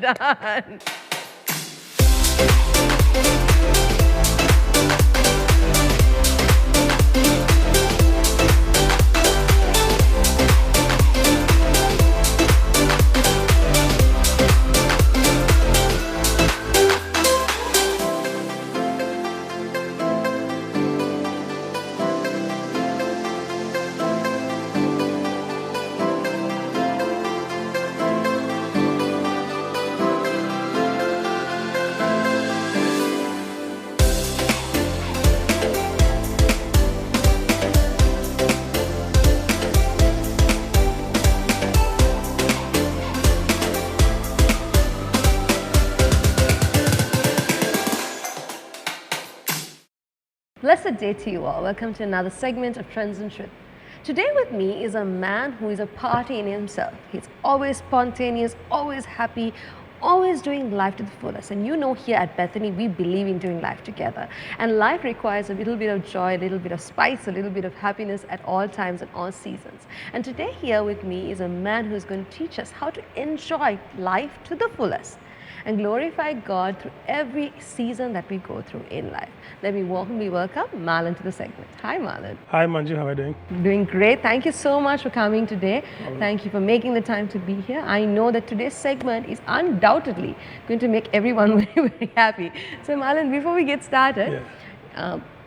done. Blessed day to you all. Welcome to another segment of Trends and Truth. Today with me is a man who is a party in himself. He's always spontaneous, always happy, always doing life to the fullest. And you know, here at Bethany, we believe in doing life together. And life requires a little bit of joy, a little bit of spice, a little bit of happiness at all times and all seasons. And today here with me is a man who's going to teach us how to enjoy life to the fullest and glorify God through every season that we go through in life. Let me welcome Marlon to the segment. Hi, Marlon. Hi, Manju. How are you doing? Doing great. Thank you so much for coming today. Thank you for making the time to be here. I know that today's segment is undoubtedly going to make everyone very, very happy. So, Marlon, before we get started,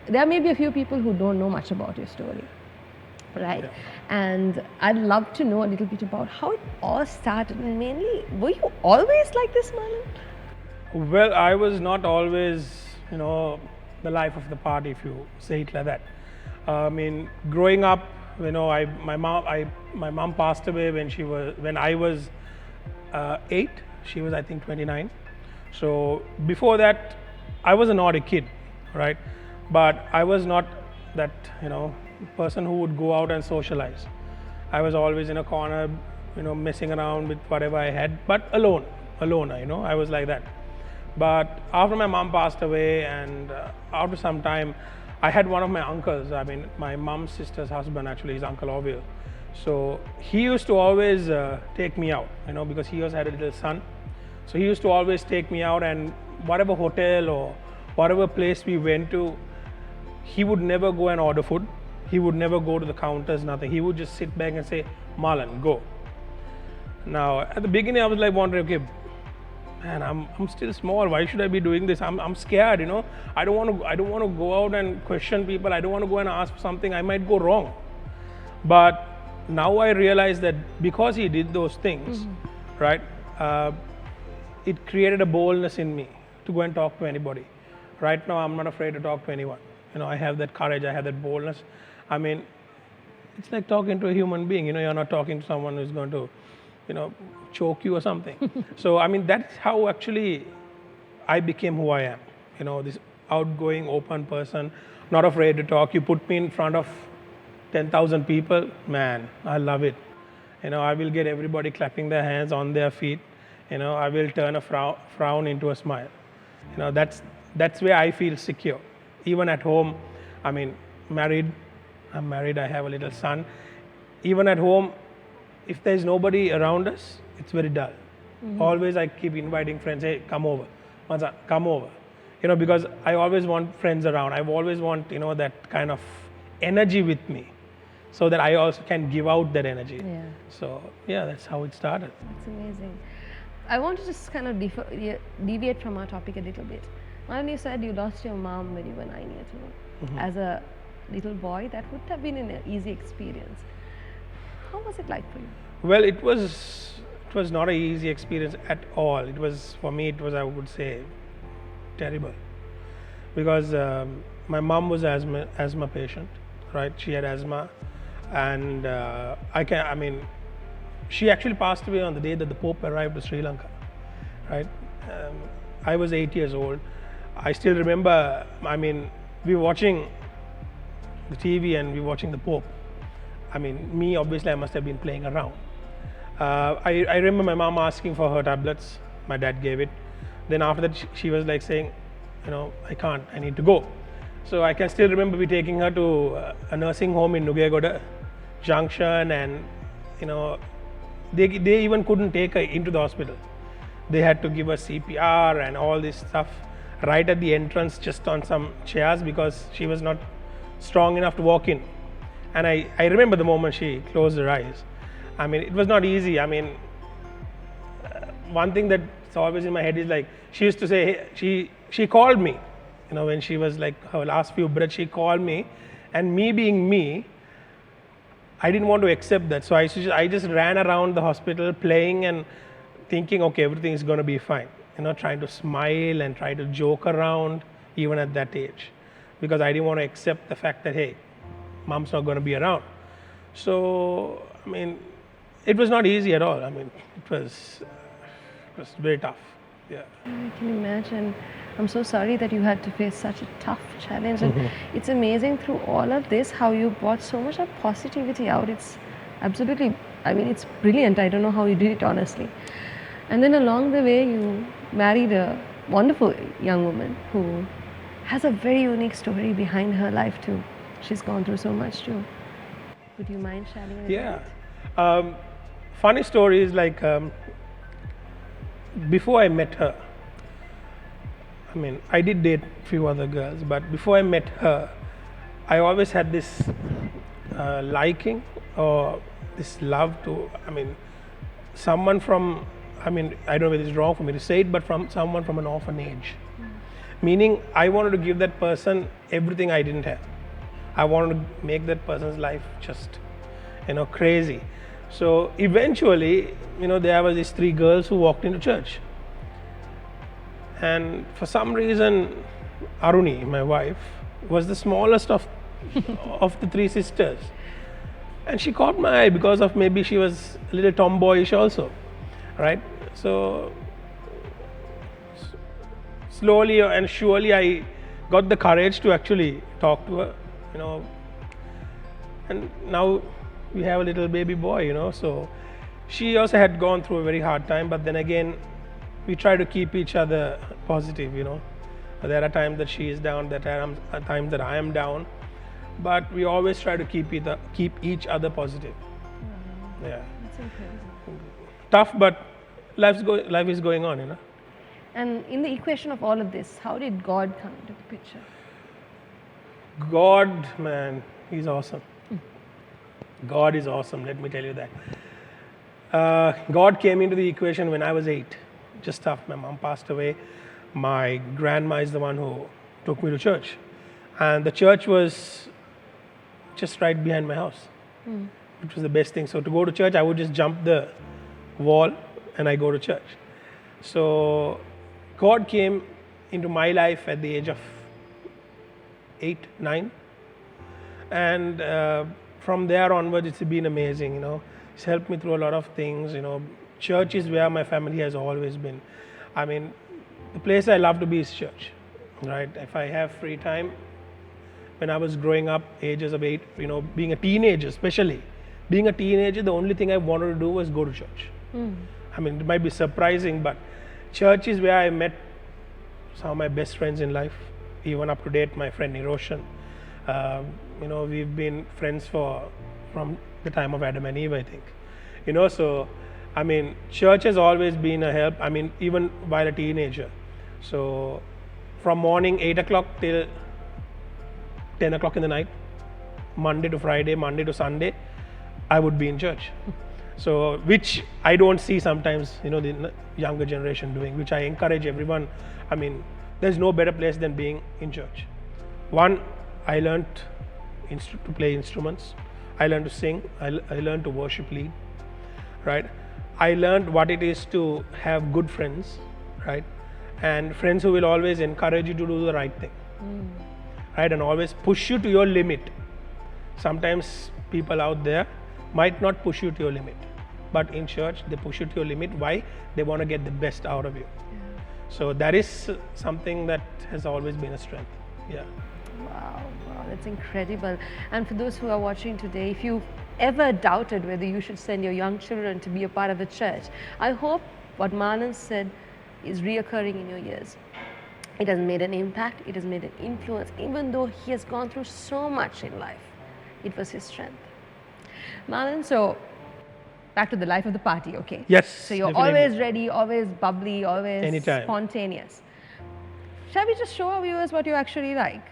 there may be a few people who don't know much about your story. Right. Yeah. And I'd love to know a little bit about how it all started, and mainly, were you always like this, Marlon? Well, I was not always, the life of the party, if you say it like that. I mean, growing up, my mom passed away when I was 8. She was, I think, 29. So before that, I was a naughty kid, right? But I was not that, person who would go out and socialize. I was always in a corner, messing around with whatever I had, but alone, I was like that. But after my mom passed away, and after some time, I had one of my uncles, my mom's sister's husband, actually, his Uncle Ovil. So he used to always take me out, because he also had a little son. So he used to always take me out, and whatever hotel or whatever place we went to, he would never go and order food. He would never go to the counters, nothing. He would just sit back and say, Marlon, go. Now, at the beginning, I was like wondering, okay, man, I'm still small. Why should I be doing this? I'm scared, I don't want to go out and question people. I don't want to go and ask for something. I might go wrong. But now I realize that because he did those things, right, it created a boldness in me to go and talk to anybody. Right now, I'm not afraid to talk to anyone. I have that courage. I have that boldness. It's like talking to a human being. You're not talking to someone who's going to, choke you or something. So, that's how actually I became who I am. This outgoing, open person, not afraid to talk. You put me in front of 10,000 people, man, I love it. I will get everybody clapping their hands on their feet. I will turn a frown into a smile. That's where I feel secure. Even at home, I'm married, I have a little son. Even at home, if there's nobody around us, it's very dull. Always I keep inviting friends, hey, come over. Mansa, come over. Because I always want friends around. I always want, that kind of energy with me, so that I also can give out that energy. Yeah. So, that's how it started. That's amazing. I want to just kind of deviate from our topic a little bit. Marlon, you said you lost your mom when you were 9 years old. As a little boy, that would have been an easy experience. How was it like for you? Well, it was not an easy experience at all. For me, I would say, terrible. Because my mom was asthma patient, right? She had asthma, and she actually passed away on the day that the Pope arrived to Sri Lanka, right? I was 8 years old. I still remember, we were watching the TV and we were watching the Pope. Me, obviously, I must have been playing around. I remember my mom asking for her tablets. My dad gave it. Then after that, she was like saying, I can't, I need to go. So I can still remember we taking her to a nursing home in Nugegoda Junction, and they even couldn't take her into the hospital. they had to give us CPR and all this stuff right at the entrance, just on some chairs, because she was not strong enough to walk in. And I remember the moment she closed her eyes. I mean, it was not easy. I mean, one thing that's always in my head is like, she used to say, hey, she called me, when she was like her last few breaths, she called me, and me being me, I didn't want to accept that. So I just ran around the hospital playing and thinking, okay, everything is going to be fine. Trying to smile and try to joke around even at that age, because I didn't want to accept the fact that, hey, mom's not going to be around. So, I mean, it was not easy at all. I mean, it was very tough. Yeah. I can imagine. I'm so sorry that you had to face such a tough challenge. And it's amazing through all of this how you brought so much of positivity out. It's absolutely, I mean, it's brilliant. I don't know how you did it, honestly. And then along the way, you married a wonderful young woman who has a very unique story behind her life too. She's gone through so much too. Would you mind sharing it? Yeah. Funny story is like, before I met her, I mean, I did date a few other girls, but before I met her, I always had this liking or this love to, I mean, someone from, I mean, I don't know whether it's wrong for me to say it, but from someone from an orphanage. Meaning, I wanted to give that person everything I didn't have. I wanted to make that person's life just, crazy. So eventually, there were these 3 girls who walked into church. And for some reason, Aruni, my wife, was the smallest of the 3 sisters. And she caught my eye because of maybe she was a little tomboyish also, right? So slowly and surely I got the courage to actually talk to her, and now we have a little baby boy, so she also had gone through a very hard time, but then again, we try to keep each other positive, There are times that she is down, there are times that I am down, but we always try to keep each other positive. Yeah. That's incredible. Tough, but life is going on, And in the equation of all of this, how did God come into the picture? God, man, He's awesome. God is awesome, let me tell you that. God came into the equation when I was 8, just after my mom passed away. My grandma is the one who took me to church. And the church was just right behind my house, which was the best thing. So to go to church, I would just jump the wall and I go to church. So God came into my life at the age of 8, 9. And from there onwards, it's been amazing, It's helped me through a lot of things, Church is where my family has always been. I mean, the place I love to be is church, right? If I have free time, when I was growing up, ages of 8, being a teenager especially, being a teenager, the only thing I wanted to do was go to church. I mean, it might be surprising, but church is where I met some of my best friends in life, even up to date, my friend Niroshan. We've been friends from the time of Adam and Eve, I think. So, I mean, church has always been a help. I mean, even while a teenager. So, from morning 8 o'clock till 10 o'clock in the night, Monday to Friday, Monday to Sunday, I would be in church. So, which I don't see sometimes, the younger generation doing, which I encourage everyone. I mean, there's no better place than being in church. One, I learned to play instruments. I learned to sing. I learned to worship lead, right? I learned what it is to have good friends, right? And friends who will always encourage you to do the right thing, right? And always push you to your limit. Sometimes people out there might not push you to your limit, but in church, they push you to your limit. Why? They want to get the best out of you. Yeah. So that is something that has always been a strength. Yeah. Wow, that's incredible. And for those who are watching today, if you ever doubted whether you should send your young children to be a part of a church, I hope what Marlon said is reoccurring in your ears. It has made an impact, it has made an influence, even though he has gone through so much in life. It was his strength. Marlon, so back to the life of the party, okay? Yes, So you're definitely. always ready, always bubbly, always Anytime. spontaneous. Shall we just show our viewers what you actually like?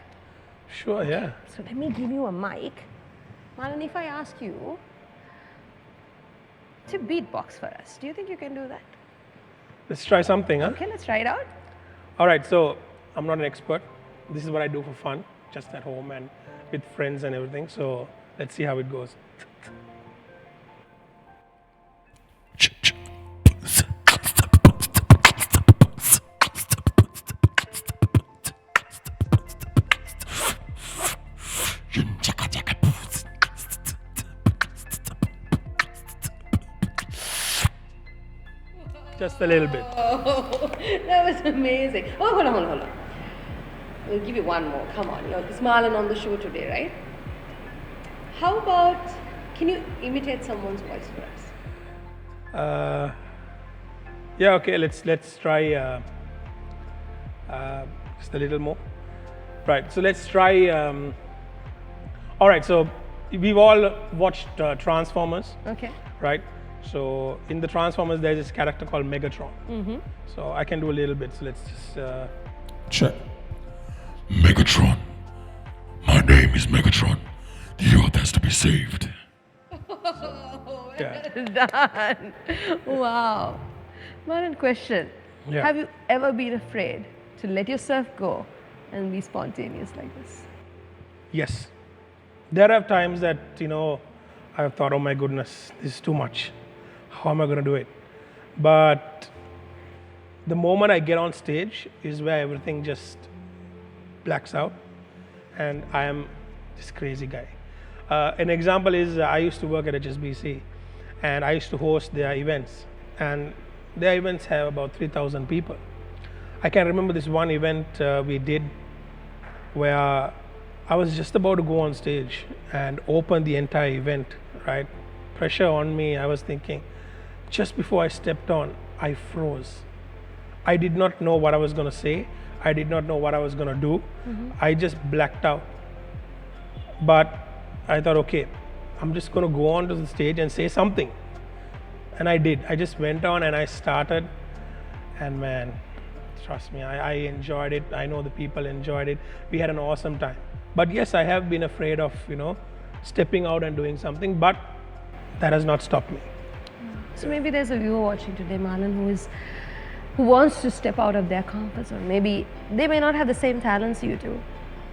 Sure, yeah. So let me give you a mic. Marlon, if I ask you to beatbox for us, do you think you can do that? Let's try something, huh? Okay, let's try it out. All right, so I'm not an expert. This is what I do for fun, just at home and with friends and everything. So let's see how it goes. Just a little bit. Oh, that was amazing. Oh, hold on. We'll give you one more. Come on, you're this Marlon on the show today, right? How about, can you imitate someone's voice for us? Yeah, okay, let's try just a little more. Right, so let's try. All right, so we've all watched Transformers, Okay. right? So in the Transformers, there's this character called Megatron. So I can do a little bit. So let's just. Check. Megatron. My name is Megatron. The Earth has to be saved. Yeah. Done. Wow. Marlon, question. Yeah. Have you ever been afraid to let yourself go and be spontaneous like this? Yes. There are times that, I've thought, oh my goodness, this is too much. How am I going to do it? But the moment I get on stage is where everything just blacks out and I am this crazy guy. An example is I used to work at HSBC and I used to host their events, and their events have about 3,000 people. I can remember this one event we did where I was just about to go on stage and open the entire event, right? Pressure on me. I was thinking, just before I stepped on, I froze. I did not know what I was going to say. I did not know what I was going to do. I just blacked out. But I thought, okay, I'm just going to go onto the stage and say something. And I did. I just went on and I started. And man, trust me, I enjoyed it. I know the people enjoyed it. We had an awesome time. But yes, I have been afraid of, stepping out and doing something, but that has not stopped me. So maybe there's a viewer watching today, Marlon, who wants to step out of their comfort zone. Maybe they may not have the same talents you do,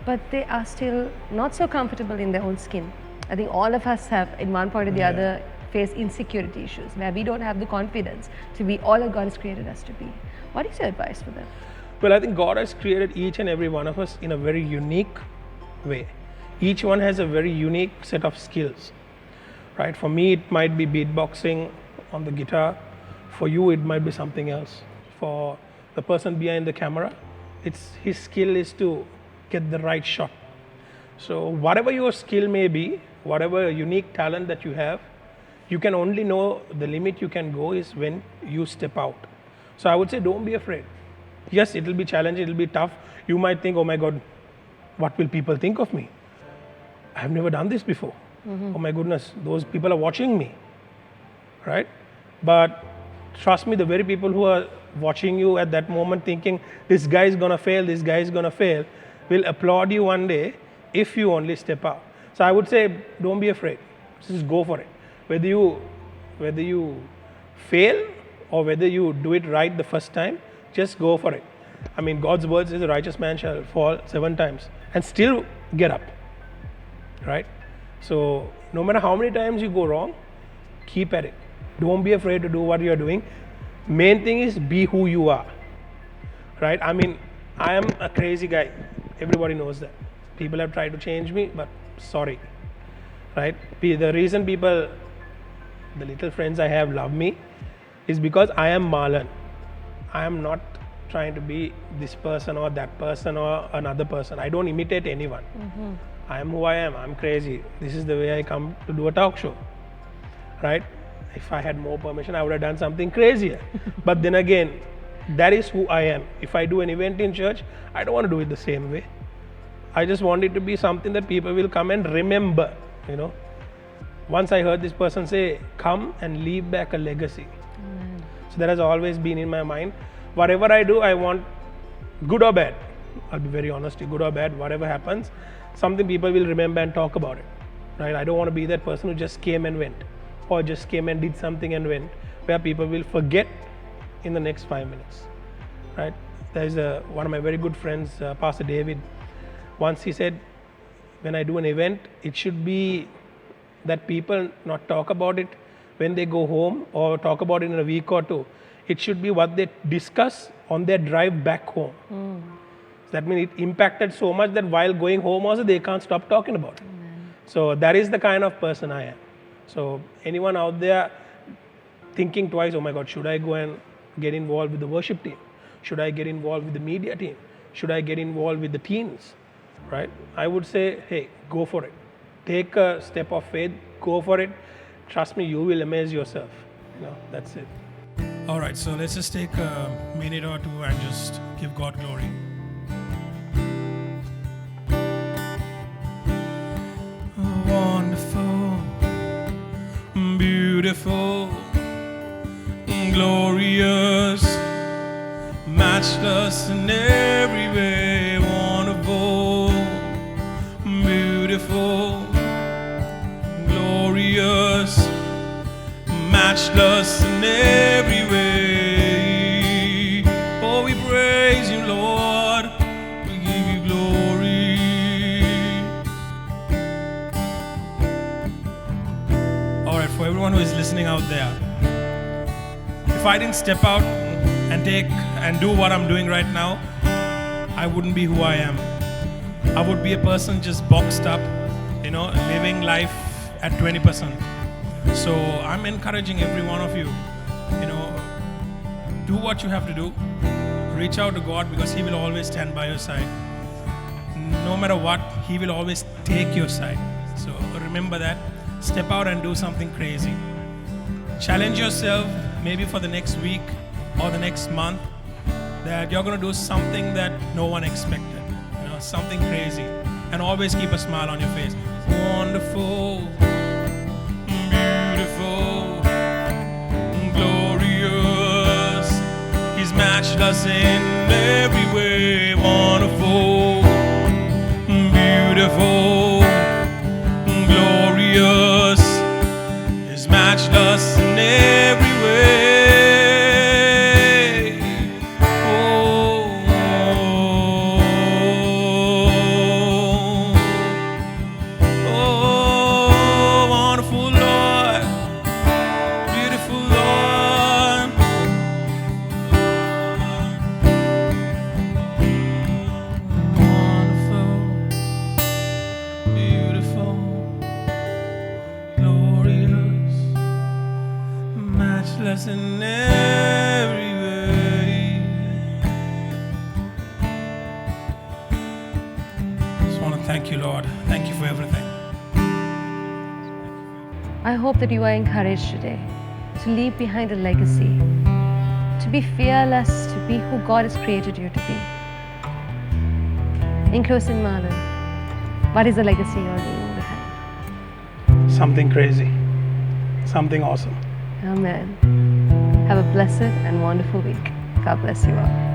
but they are still not so comfortable in their own skin. I think all of us have, in one point or the other, face insecurity issues where we don't have the confidence to be all that God has created us to be. What is your advice for them? Well, I think God has created each and every one of us in a very unique way. Each one has a very unique set of skills, right? For me, it might be beatboxing on the guitar. For you, it might be something else. For the person behind the camera, his skill is to get the right shot. So whatever your skill may be, whatever unique talent that you have, you can only know the limit you can go is when you step out. So I would say don't be afraid. Yes, it will be challenging, it will be tough. You might think, oh my God, what will people think of me? I have never done this before. Oh my goodness, those people are watching me, right? But trust me, the very people who are watching you at that moment thinking, this guy is gonna fail, this guy is gonna fail, will applaud you one day if you only step out. So I would say, don't be afraid. Just go for it. Whether you fail or whether you do it right the first time, just go for it. I mean, God's word says a righteous man shall fall 7 times and still get up, right? So no matter how many times you go wrong, keep at it. Don't be afraid to do what you're doing. Main thing is be who you are, right? I mean, I am a crazy guy. Everybody knows that. People have tried to change me, but sorry, right? The reason people, the little friends I have, love me is because I am Marlon. I am not trying to be this person or that person or another person. I don't imitate anyone. I am who I am. I'm crazy. This is the way I come to do a talk show, right? If I had more permission, I would have done something crazier. But then again, that is who I am. If I do an event in church, I don't want to do it the same way. I just want it to be something that people will come and remember, Once I heard this person say, come and leave back a legacy. So that has always been in my mind. Whatever I do, I want, good or bad, I'll be very honest, good or bad, whatever happens, something people will remember and talk about it, right? I don't want to be that person who just came and went, or just came and did something and went, where people will forget in the next 5 minutes, right? There's one of my very good friends, Pastor David. Once he said, when I do an event, it should be that people not talk about it when they go home or talk about it in a week or two. It should be what they discuss on their drive back home. So that means it impacted so much that while going home also they can't stop talking about it. So that is the kind of person I am. So anyone out there thinking twice, oh my God, should I go and get involved with the worship team? Should I get involved with the media team? Should I get involved with the teens? Right? I would say, hey, go for it. Take a step of faith, go for it. Trust me, you will amaze yourself. That's it. All right, so let's just take a minute or two and just give God glory. Wonderful, beautiful, glorious, matchless in every way. Wonderful, beautiful, glorious, matchless in every way. Oh, we praise you, Lord. We give you glory. All right, for everyone who is listening out there, if I didn't step out and take and do what I'm doing right now, I wouldn't be who I am. I would be a person just boxed up, living life at 20%. So I'm encouraging every one of you, do what you have to do. Reach out to God, because He will always stand by your side. No matter what, He will always take your side. So remember that. Step out and do something crazy. Challenge yourself, maybe for the next week or the next month, that you're going to do something that no one expected. Something crazy. And always keep a smile on your face. Wonderful, beautiful, glorious. He's matchless in every way. Wonderful, beautiful, glorious. He's matchless in every way. In every way. Just want to thank you, Lord. Thank you for everything. I hope that you are encouraged today to leave behind a legacy, to be fearless, to be who God has created you to be. In closing, Marlon, what is the legacy you're leaving behind? Something crazy. Something awesome. Amen. Have a blessed and wonderful week. God bless you all.